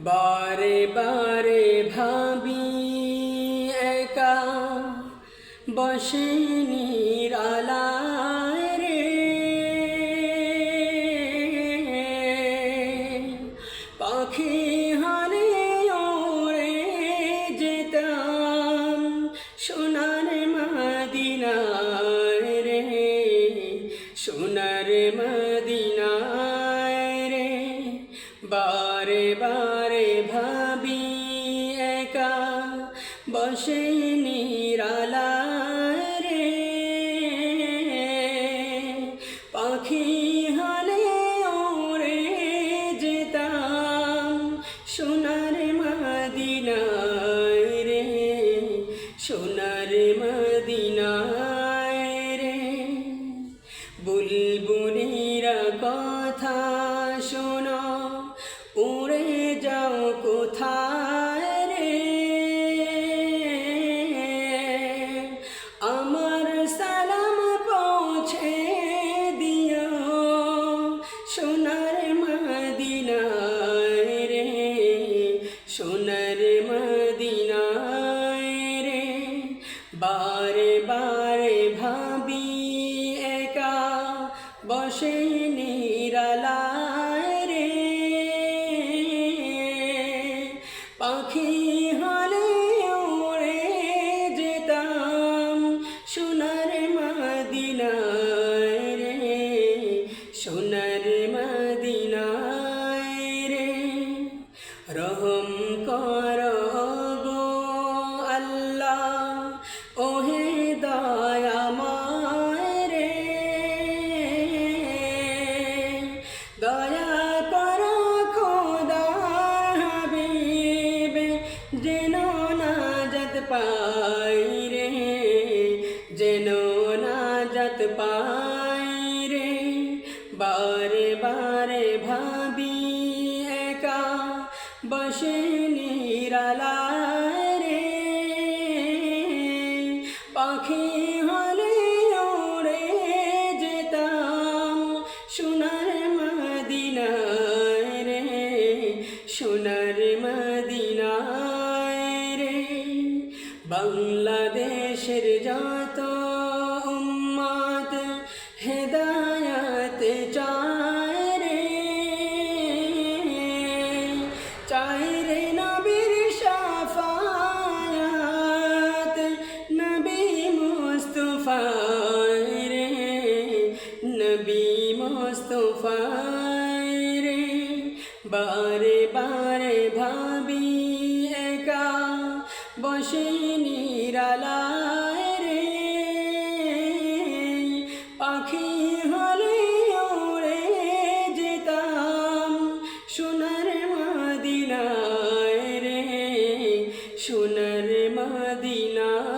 বারে বারে ভাবি একা বসে নিরালায় রে, পাখি হারে ওড়ে যেতাম সোনার মদিনায় রে, সোনার মদিনায় রে। বারে বারে ভাবি একা বসে নিরালায় রে, পাখি হলে ওড়ে যেতাম সোনার মদিনায় রে, সোনার মদিনায় রে। বুলবুলিরা কথা শোনো, উড়ে যাও কোথায় রে, আমার সালাম পৌঁছে দিও সোনার মদিনায় রে, সোনার মদিনায় রে। বারে বারে ভাবি একা বসে নিরালায় রে, পাখি হলে উড়ে যেতাম সোনার মদিনায় রে, সোনার মদিনায় রে। রহম করো গো আল্লাহ ওহে দয়াময় রে, দয়া করো খোদার হাবিব যেন নাজাত পাই রে, যেন নাজাত পাই রে। বারে বারে ভাবি একা বসে নিরালায় রে, পাখি হলে ওড়ে যেতাম সোনার মদিনায় রে, সোনার মদিনায় রে। বাংলাদেশের যত উম্মত হেদায়াত চায় রে, চায় রে নবীর শাফায়াত, নবী মুস্তাফায় রে, নবী মুস্তাফায় রে। বারে বারে ভাবি একা বসে নিরালায় রে, পাখি হলে ওড়ে যেতাম সোনার মদিনায় রে, সোনার মদিনায়।